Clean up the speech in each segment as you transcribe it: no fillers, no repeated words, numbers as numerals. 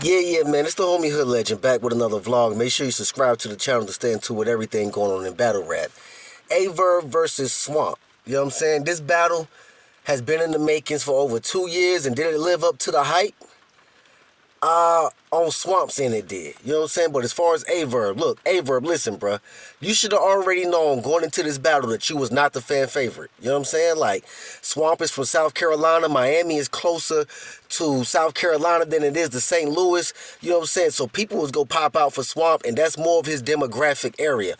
Yeah, man. It's the homie Hood Legend back with another vlog. Make sure you subscribe to the channel to stay in tune with everything going on in battle rap. Aye Verb versus Swamp. You know what I'm saying? This battle has been in the makings for over 2 years, and did it live up to the hype? On Swamp's end it did. You know what I'm saying? But as far as Aye Verb, look, Aye Verb, listen, bruh. You should have already known going into this battle that you was not the fan favorite. You know what I'm saying? Like, Swamp is from South Carolina. Miami is closer to South Carolina than it is to St. Louis. You know what I'm saying? So people was go pop out for Swamp, and that's more of his demographic area.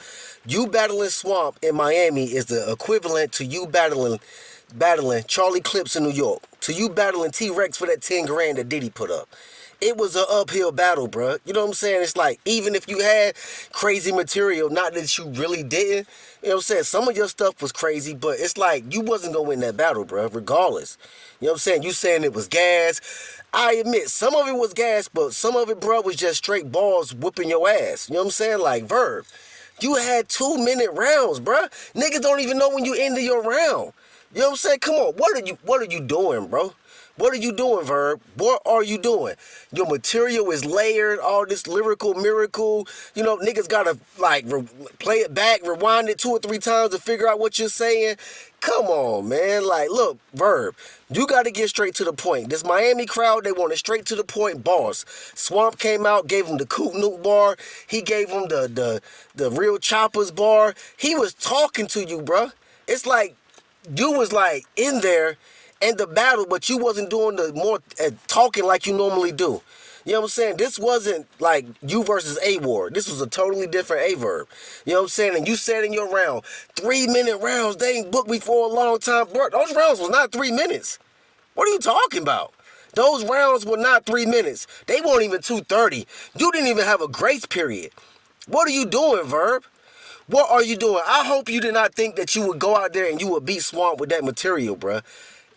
You battling Swamp in Miami is the equivalent to you battling Charlie Clips in New York. To you battling T-Rex for that 10 grand that Diddy put up. It was an uphill battle, bruh. You know what I'm saying? It's like, even if you had crazy material, not that you really didn't, you know what I'm saying? Some of your stuff was crazy, but it's like, you wasn't going to win that battle, bruh, regardless. You know what I'm saying? You saying it was gas. I admit, some of it was gas, but some of it, bruh, was just straight balls whooping your ass. You know what I'm saying? Like, Verb, you had 2-minute rounds, bruh. Niggas don't even know when you ended your round. You know what I'm saying? Come on, what are you doing, bro? What are you doing, Verb? What are you doing? Your material is layered, all this lyrical miracle. You know, niggas gotta, like, play it back, rewind it 2 or 3 times to figure out what you're saying. Come on, man. Like, look, Verb, you gotta get straight to the point. This Miami crowd, they wanted straight to the point bars. Swamp came out, gave him the Coot Nook bar. He gave him the Real Choppers bar. He was talking to you, bruh. It's like, you was, like, in there in the battle, but you wasn't doing the more talking like you normally do. You know what I'm saying? This wasn't like you versus A War. This was a totally different Aye Verb. You know what I'm saying? And you said in your round, 3-minute rounds, they ain't booked me for a long time. Bro, those rounds was not 3 minutes. What are you talking about? Those rounds were not 3 minutes. They weren't even 2:30. You didn't even have a grace period. What are you doing, Verb? What are you doing? I hope you did not think that you would go out there and you would beat Swamp with that material, bruh.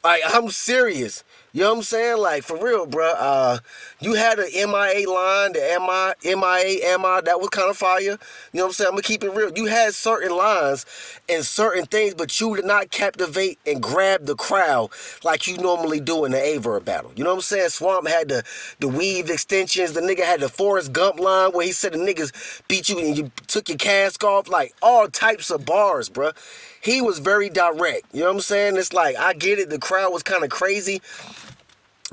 Like, I'm serious. You know what I'm saying? Like, for real, bruh. You had an MIA line, the MIA, that was kind of fire. You know what I'm saying? I'm going to keep it real. You had certain lines and certain things, but you did not captivate and grab the crowd like you normally do in the Aye Verb battle. You know what I'm saying? Swamp had the weave extensions. The nigga had the Forrest Gump line where he said the niggas beat you and you took your cask off. Like, all types of bars, bruh. He was very direct. You know what I'm saying? It's like, I get it. The crowd was kind of crazy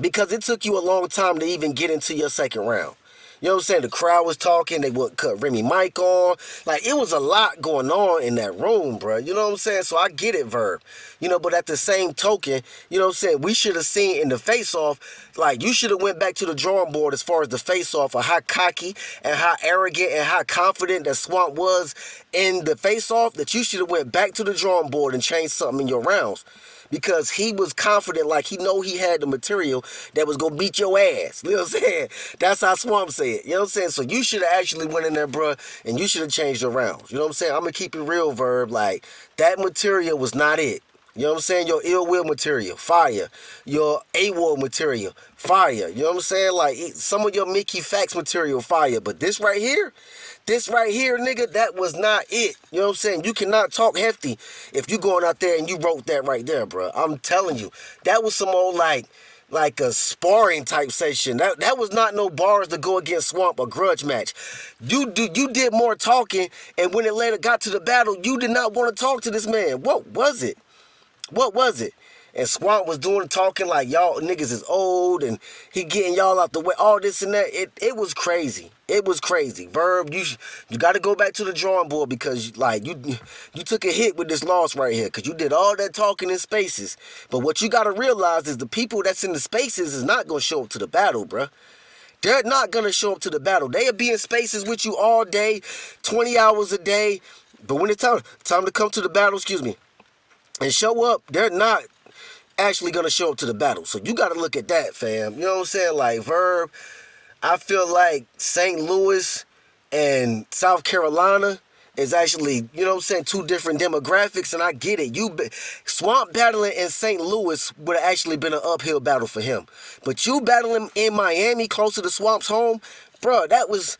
because it took you a long time to even get into your second round. You know what I'm saying? The crowd was talking. They would cut Remy Mike on. Like, it was a lot going on in that room, bro. You know what I'm saying? So I get it, Verb. You know, but at the same token, you know what I'm saying? We should have seen in the face-off, like, you should have went back to the drawing board as far as the face-off of how cocky and how arrogant and how confident that Swamp was in the face-off, that you should have went back to the drawing board and changed something in your rounds. Because he was confident, like he know he had the material that was gonna beat your ass. You know what I'm saying? That's how Swamp said it. You know what I'm saying? So you should have actually went in there, bruh, and you should have changed your rounds. You know what I'm saying? I'm gonna keep it real, Verb. Like, that material was not it. You know what I'm saying? Your ill will material, fire. Your AWOL material, fire. You know what I'm saying? Like, some of your Mickey Facts material, fire. But this right here, nigga, that was not it. You know what I'm saying? You cannot talk hefty if you going out there and you wrote that right there, bro. I'm telling you. That was some old, like a sparring type session. That was not no bars to go against Swamp, a grudge match. You did more talking, and when it later got to the battle, you did not want to talk to this man. What was it? What was it? And Swamp was doing talking like y'all niggas is old and he getting y'all out the way, all this and that. It was crazy. It was crazy. Verb, you got to go back to the drawing board because like you took a hit with this loss right here because you did all that talking in spaces. But what you got to realize is the people that's in the spaces is not going to show up to the battle, bruh. They're not going to show up to the battle. They'll be in spaces with you all day, 20 hours a day. But when it's time to come to the battle, and show up, they're not actually going to show up to the battle. So you got to look at that, fam. You know what I'm saying? Like, Verb, I feel like St. Louis and South Carolina is actually, you know what I'm saying, 2 different demographics, and I get it. Swamp battling in St. Louis would have actually been an uphill battle for him. But you battling in Miami, closer to Swamp's home, bro, that was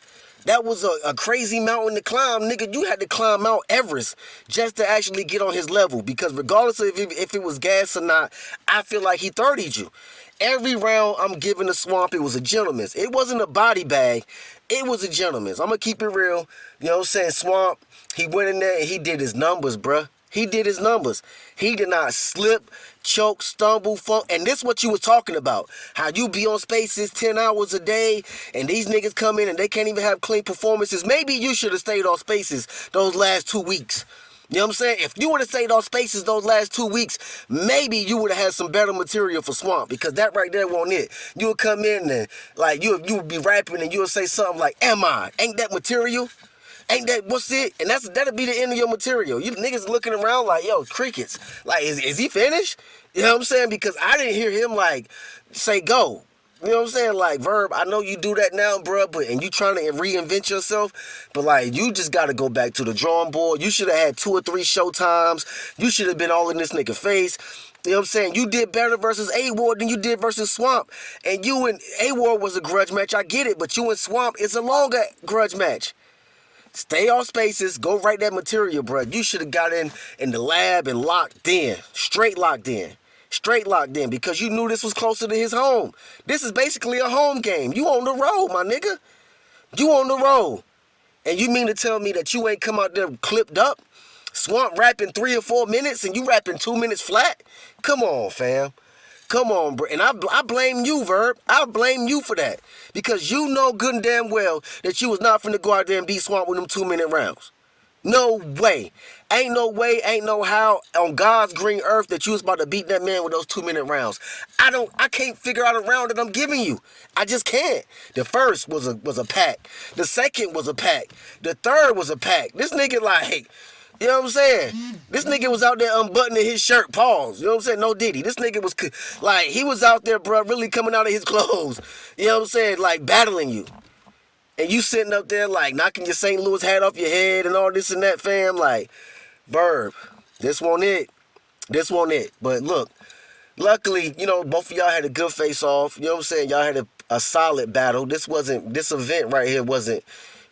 a crazy mountain to climb, nigga. You had to climb Mount Everest just to actually get on his level. Because regardless of if it was gas or not, I feel like he 30'd you. Every round I'm giving the Swamp, it was a gentleman's. It wasn't a body bag. It was a gentleman's. I'm going to keep it real. You know what I'm saying? Swamp, he went in there and he did his numbers, bruh. He did his numbers. He did not slip, choke, stumble, funk. And this what you was talking about. How you be on spaces 10 hours a day and these niggas come in and they can't even have clean performances. Maybe you should have stayed on spaces those last 2 weeks. You know what I'm saying? If you would have stayed on spaces those last 2 weeks, maybe you would have had some better material for Swamp, because that right there wasn't it. You would come in and like you would be rapping and you would say something like, "Am I? Ain't that material? Ain't that what's it?" And that'll be the end of your material. You niggas looking around like, yo, crickets. Like, is he finished? You know what I'm saying? Because I didn't hear him like say go. You know what I'm saying? Like, Verb, I know you do that now, bro, and you trying to reinvent yourself, but like, you just got to go back to the drawing board. You should have had 2 or 3 showtimes. You should have been all in this nigga face. You know what I'm saying? You did better versus A-Ward than you did versus Swamp. And you and A-Ward was a grudge match. I get it, but you and Swamp, it's a longer grudge match. Stay off spaces. Go write that material, bro. You should have got in the lab and locked in. Straight locked in. Straight locked in, because you knew this was closer to his home. This is basically a home game. You on the road, my nigga. You on the road. And you mean to tell me that you ain't come out there clipped up? Swamp rapping 3 or 4 minutes and you rapping 2 minutes flat? Come on, fam. Come on, bro. And I blame you, Verb. I blame you for that. Because you know good and damn well that you was not finna go out there and beat Swamp with them 2-minute rounds. No way. Ain't no way, ain't no how on God's green earth that you was about to beat that man with those 2-minute rounds. I can't figure out a round that I'm giving you. I just can't. The first was a pack. The second was a pack. The third was a pack. This nigga like, you know what I'm saying? This nigga was out there unbuttoning his shirt. Pause. You know what I'm saying? No Diddy. This nigga was like, he was out there, bro, really coming out of his clothes. You know what I'm saying? Like battling you. And you sitting up there like knocking your St. Louis hat off your head and all this and that, fam. Like, Verb, this won't it. This won't it. But look, luckily, you know, both of y'all had a good face-off. You know what I'm saying? Y'all had a solid battle. This event right here wasn't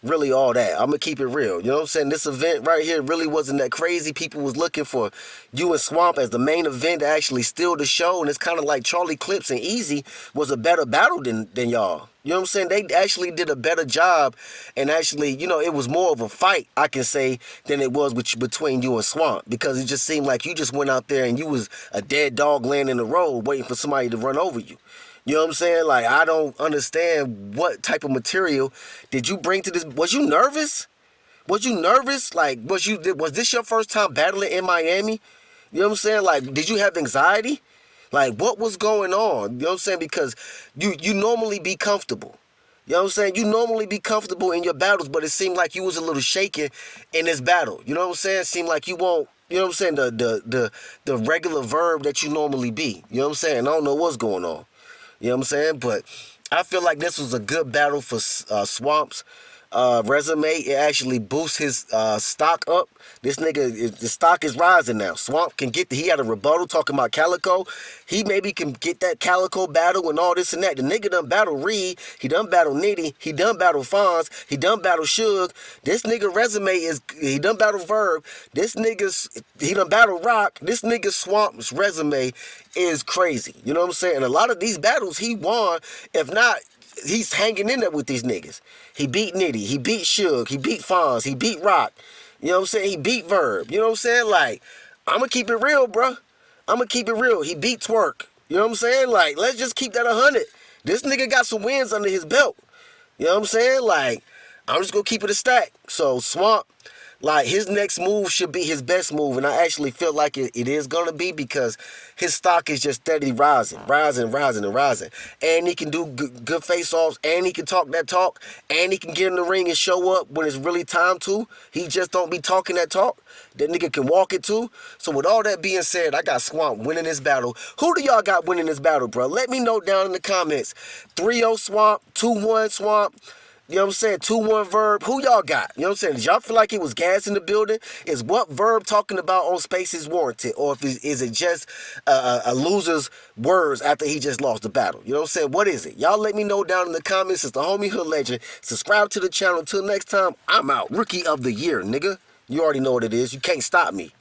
really all that. I'm going to keep it real. You know what I'm saying? This event right here really wasn't that crazy. People was looking for you and Swamp as the main event to actually steal the show. And it's kind of like Charlie Clips and Eazy was a better battle than y'all. You know what I'm saying? They actually did a better job. And actually, you know, it was more of a fight, I can say, than it was between you and Swamp. Because it just seemed like you just went out there and you was a dead dog laying in the road waiting for somebody to run over you. You know what I'm saying? Like, I don't understand what type of material did you bring to this. Was you nervous? Was you nervous? Like, was this your first time battling in Miami? You know what I'm saying? Like, did you have anxiety? Like, what was going on? You know what I'm saying? Because you normally be comfortable. You know what I'm saying? You normally be comfortable in your battles, but it seemed like you was a little shaken in this battle. You know what I'm saying? It seemed like you won't, you know what I'm saying, the regular Verb that you normally be. You know what I'm saying? I don't know what's going on. You know what I'm saying? But I feel like this was a good battle for Swamp's resume. It actually boosts his stock up. This nigga, the stock is rising now. Swamp can he had a rebuttal talking about Calicoe. He maybe can get that Calicoe battle and all this and that. The nigga done battle Reed. He done battle Nitty. He done battle Fonz. He done battle Suge. This nigga resume he done battle Verb. He done battle Rock. This nigga Swamp's resume is crazy. You know what I'm saying? And a lot of these battles he won. If not, he's hanging in there with these niggas. He beat Nitty. He beat Suge. He beat Fonz. He beat Rock. You know what I'm saying? He beat Verb. You know what I'm saying? Like, I'm going to keep it real, bro. I'm going to keep it real. He beat Twerk. You know what I'm saying? Like, let's just keep that 100. This nigga got some wins under his belt. You know what I'm saying? Like, I'm just going to keep it a stack. So, Swamp, like, his next move should be his best move, and I actually feel like it is going to be, because his stock is just steadily rising. And he can do good face-offs, and he can talk that talk, and he can get in the ring and show up when it's really time to. He just don't be talking that talk. That nigga can walk it too. So with all that being said, I got Swamp winning this battle. Who do y'all got winning this battle, bro? Let me know down in the comments. 3-0 Swamp, 2-1 Swamp. You know what I'm saying? 2-1 Verb. Who y'all got? You know what I'm saying? Did y'all feel like it was gas in the building? Is what Verb talking about on Spaces warranted? Or is it just a loser's words after he just lost the battle? You know what I'm saying? What is it? Y'all let me know down in the comments. It's the homie Hood Legend. Subscribe to the channel. Until next time, I'm out. Rookie of the year, nigga. You already know what it is. You can't stop me.